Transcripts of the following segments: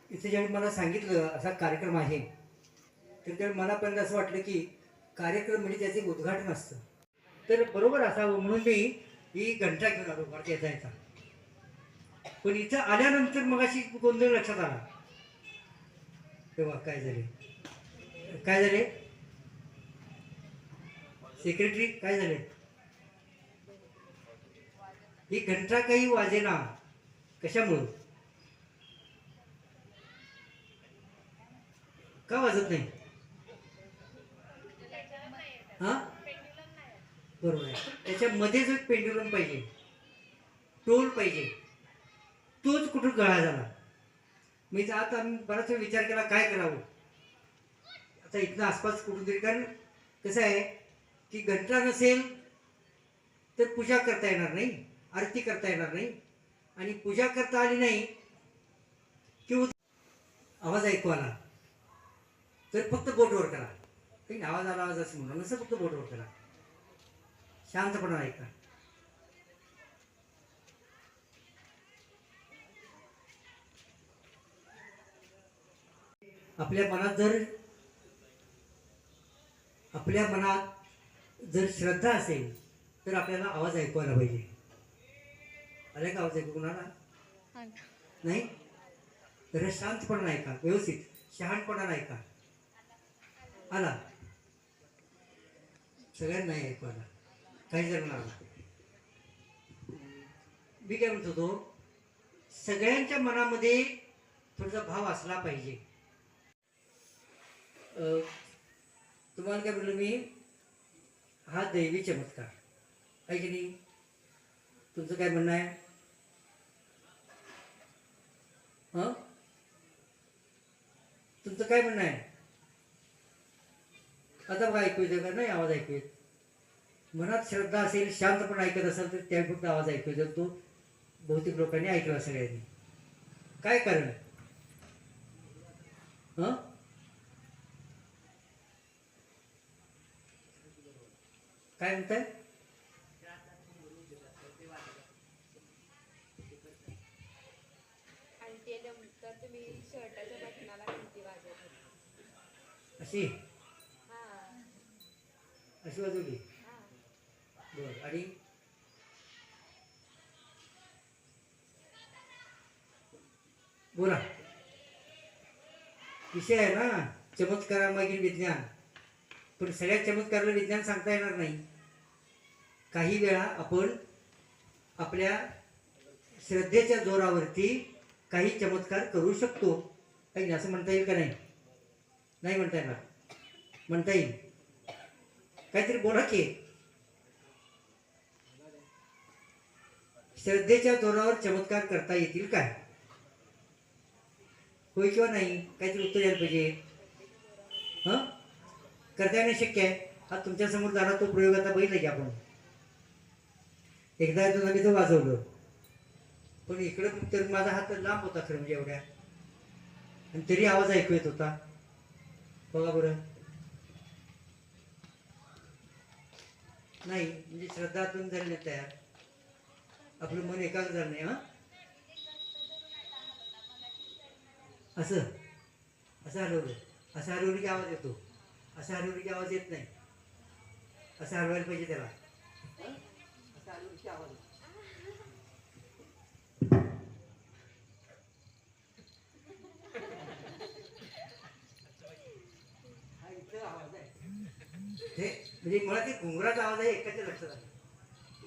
इथे ज्यावेळी मला सांगितलं असा कार्यक्रम आहे, तर त्यावेळी मला पण असं वाटलं की कार्यक्रम म्हणजे त्याचे एक उद्घाटन असतं. तर बरोबर असावं म्हणून मी ही घंटा घेऊन आलो वरती येता. पण इथं आल्यानंतर मग अशी गोंधळ लक्षात आला. तेव्हा काय झाले, काय झाले, सेक्रेटरी काय झाले, ही घंटा काही वाजेना. कशामुळं, का वाजत नाही? हा, बरोबर आहे. त्याच्यामध्ये जो एक पेंड्युलम पाहिजे, टोल पाहिजे, तोच कुठं गळा झाला. मी तर आता बराच वेळ विचार केला काय करावं. आता इथनं आसपास कुठून, कारण कसं आहे की घंटा नसेल तर पूजा करता येणार नाही, आरती करता येणार नाही, आणि पूजा करता आली नाही की आवाज ऐकू आला तर फक्त बोटवर करा. काही आवाज आला, आवाज असं म्हणून नसं, फक्त बोटवर करा, शांतपणा ऐका. आपल्या मनात जर आपल्या मनात जर श्रद्धा असेल तर आपल्याला आवाज ऐकवायला पाहिजे. आले का आवाज ऐकू कुणाला? नाही तर शांतपणा ऐका, व्यवस्थित शहाणपणा ऐका. आला? सगळ्यांना नाही ऐकू आला, काही जण आला. मी काय म्हणत होतो, सगळ्यांच्या मनामध्ये थोडासा भाव असला पाहिजे. तुम्हाला काय म्हटलं मी, हा दैवी चमत्कार आहे की नाही? तुमचं काय म्हणणं आहे? हं, तुमचं काय म्हणणं आहे? आता बघा, ऐकू येतं का नाही? आवाज ऐकू येत. मनात श्रद्धा असेल, शांतपणे ऐकत असेल तर त्यावेळी फक्त आवाज ऐकू येतो. तो बहुतेक लोकांनी ऐकला सगळ्यांनी. काय कारण? हं, काय म्हणताय? अशी अशी वाजवली, बर. आणि बोला, विषय आहे ना चमत्कारामागील विज्ञान. पण सगळ्या चमत्काराला विज्ञान सांगता येणार नाही. काही वेळा आपण आपल्या श्रद्धेच्या जोरावरती काही चमत्कार करू शकतो. काही असं म्हणता येईल का? नाही, नाही म्हणता येणार. म्हणता येईल, काहीतरी बोला की. श्रद्धेच्या जोरावर चमत्कार करता येतील काय? होय किंवा नाही? काहीतरी उत्तर यायला पाहिजे. हं, करता येणं शक्य आहे. हा तुमच्या समोर झाला तो प्रयोग आता बघितला की आपण. एकदा येतो मी तो वाजवलं, पण इकडं तर माझा हात लांब होता खरं, म्हणजे एवढ्या, आणि तरी आवाज ऐकू येत होता. बघा बरं. नाही म्हणजे श्रद्धातून झाली नाही तयार, आपलं मन एकाग्र झालं नाही. हा, असं असं हलवलं, असं हलवलं की आवाज येतो, असं हलवलं की आवाज येत नाही. असं हलवायला पाहिजे त्याला. असं हलवलं की आवाज येतो. हा इथं आवाज आहे हे, म्हणजे मला ते घुंगराचा आवाज आहे एकाच्या लक्षात आलं.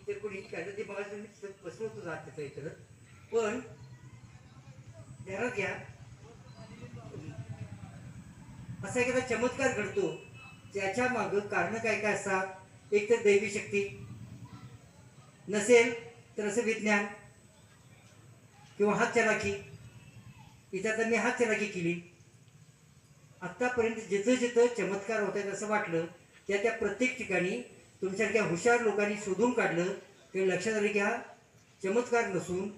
इतर कोणी काय ते बघायचं मी बसलो होतो जात तिथं इतर. पण ध्यानात घ्या, असा एखादा चमत्कार घडतो त्याच्या माग कारण काय काय असतात. एक तर दैवी शक्ती, नसेल तर असं विज्ञान किंवा हात चलाकी. इथं तर मी हात चलाकी केली. आत्तापर्यंत जिथं जिथं चमत्कार होत आहेत असं वाटलं त्या त्या प्रत्येक ठिकाणी तुमच्यासारख्या हुशार लोकांनी शोधून काढलं. ते लक्षात आलं की हा चमत्कार नसून,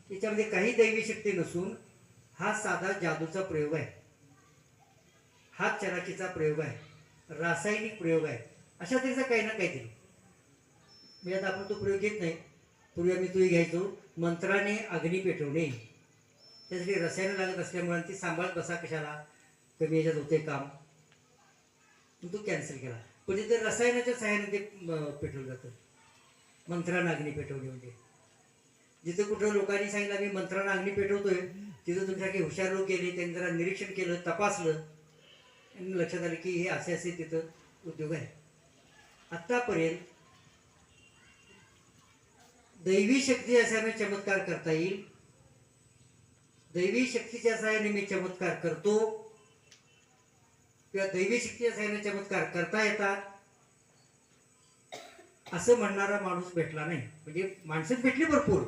त्याच्यामध्ये काही दैवी शक्ती नसून, हा साधा जादूचा प्रयोग आहे, हात चलाकीचा प्रयोग आहे, रासायनिक प्रयोग आहे. अशा तऱ्हेचा काही ना काहीतरी. मी आता आपण तो प्रयोग घेत नाही. पूर्वी आम्ही तोही घ्यायचो, मंत्राने अग्नी पेटवणे. त्यासाठी रसायनं लागत असल्यामुळे ती सांभाळत बसा कशाला, कमी याच्यात होते काम, मग तो कॅन्सल केला. पण तिथे रसायनाच्या सहाय्याने ते पेटवलं जातं. मंत्रानं अग्नी पेटवली म्हणजे जिथं कुठं लोकांनी सांगितलं आम्ही मंत्रानं अग्नी पेटवतोय, तिथं तुमच्यासाठी हुशार लोक गेले, त्यांनी जरा निरीक्षण केलं, तपासलं आणि लक्षात आलं की हे असे असे तिथं उद्योग आहे. आत्तापर्यंत दैवी शक्ती असल्याने चमत्कार करता येईल, दैवी शक्तीच्या सहाय्याने मी चमत्कार करतो किंवा दैवी शक्तीच्या सहाय्याने चमत्कार करता येतात असं म्हणणारा माणूस भेटला नाही. म्हणजे माणसं भेटली भरपूर,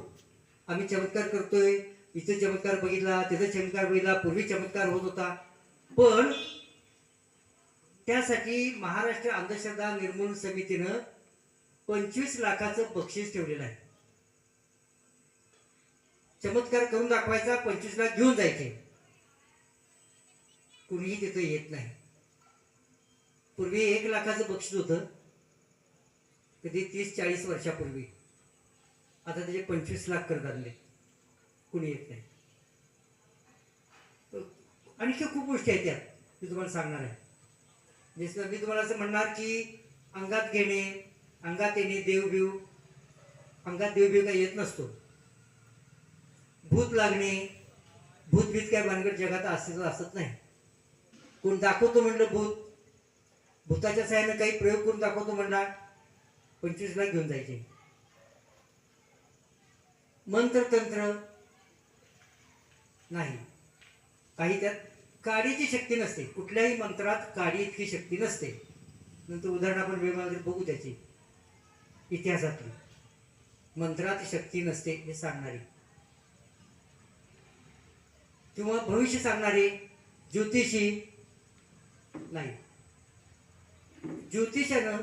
आम्ही चमत्कार करतोय, इथे चमत्कार बघितला, तिथे चमत्कार बघितला, पूर्वी चमत्कार होत होता. पण त्यासाठी महाराष्ट्र अंधश्रद्धा निर्मूलन समितीनं 25 लाखाचं बक्षीस ठेवलेलं आहे. चमत्कार करून दाखवायचा, 25 लाख घेऊन जायचे. कुणीही तिथं येत नाही. पूर्वी 1 लाखाचं बक्षीस होतं, कधी 30-40 वर्षापूर्वी. आता त्याचे 25 लाख करत आणले, कुणी येत नाही. आणखी खूप गोष्टी आहेत त्यात, मी तुम्हाला सांगणार आहे. जसं मी तुम्हाला असं म्हणणार की अंगात घेणे, अंगात येणे, देवबिव, अंगात देवबिव काही येत नसतो. भूत लागणे, भूतभीत काय भानगड जगात असत नाही. कोण दाखवतो म्हणलं भूत, भूताच्या सहाय्याने काही प्रयोग करून दाखवतो म्हणला, 25 लाख घेऊन जायचे. मंत्र तंत्र नाही, काही त्यात काडीची शक्ती नसते. कुठल्याही मंत्रात काडी इतकी शक्ती नसते. नंतर उदाहरण आपण वेगवेगळे बघू त्याची इतिहासातली. मंत्रात शक्ती नसते हे सांगणारी किंवा भविष्य सांगणारे ज्योतिषी नाही. ज्योतिषानं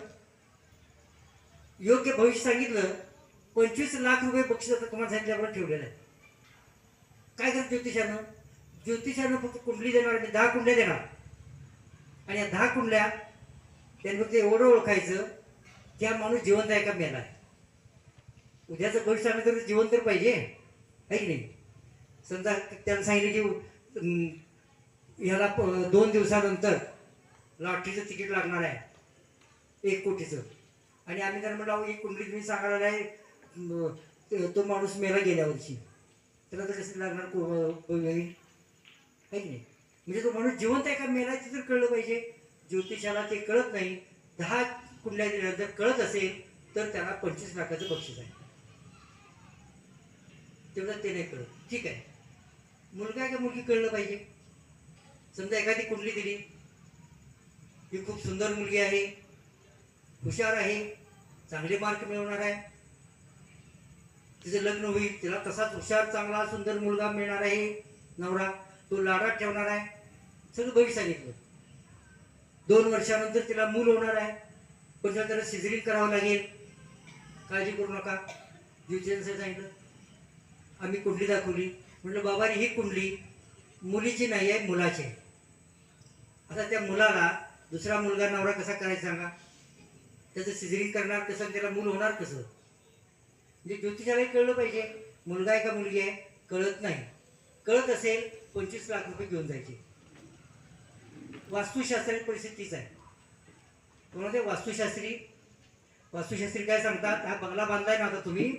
योग्य भविष्य सांगितलं, 25 लाख रुपये बक्षीस आता तुम्हाला सांगितल्यावर ठेवलेलं आहे. काय करत ज्योतिषानं? ज्योतिषानं फक्त कुंडली देणार, आणि 10 कुंडल्या देणार, आणि या 10 कुंडल्या त्यांनी फक्त एवढं ओळखायचं की हा माणूस जिवंत आहे का मेला आहे. उद्याचं भविष्य सांगणं तर जिवंत तर पाहिजे, आहे की नाही. समजा त्यांना सांगितलं की ह्याला 2 दिवसानंतर लॉटरीचं तिकीट लागणार आहे 1 कोटीचं, आणि आम्ही त्यांना म्हटलं ही कुंडली तुम्ही सांगायला आहे, तो माणूस मेला गेल्या वर्षी, त्याला तर कसं लागणार आहे की नाही. म्हणजे तो माणूस जिवंत आहे का मेला ते तर कळलं पाहिजे. ज्योतिषाला ते कळत नाही. 10 कुंडल्या दिल्यानंतर कळत असेल तर त्याला 25 लाखाचं बक्षीस आहे. तेवढं ते नाही कळत, ठीक आहे. मुलगा आहे का मुलगी कळलं पाहिजे. समजा एखादी कुंडली दिली, ही खूप सुंदर मुलगी आहे, हुशार आहे, चांगले मार्क मिळवणार आहे, तिचं लग्न होईल, तिला तसाच हुशार चांगला सुंदर मुलगा मिळणार आहे, नवरा तो लाडात ठेवणार आहे, सगळं भविष्य सांगितलं. 2 वर्षानंतर तिला मूल होणार आहे, पण त्याला सिझरिंग करावं लागेल, काळजी करू नका. ज्योतिषानं सांगितलं. आम्ही कुंडली दाखवली, म्हटलं बाबा ही कुंडली मुलीची नाही आहे, मुलाची आहे. आता त्या मुलाला दुसरा मुलगा नवरा कसा करायचा सांगा, त्याचं सिझरिंग करणार कसं, त्याला मूल होणार कसं. म्हणजे ज्योतिषालाही कळलं पाहिजे मुलगा आहे का मुलगी आहे, कळत नाही. कळत असेल 25 लाख रुपये घेऊन जायचे. वास्तुशास्त्राची परिस्थितीच आहे. कोणाचे वास्तुशास्त्री काय सांगतात, हा बंगला बांधलाय ना आता तुम्ही,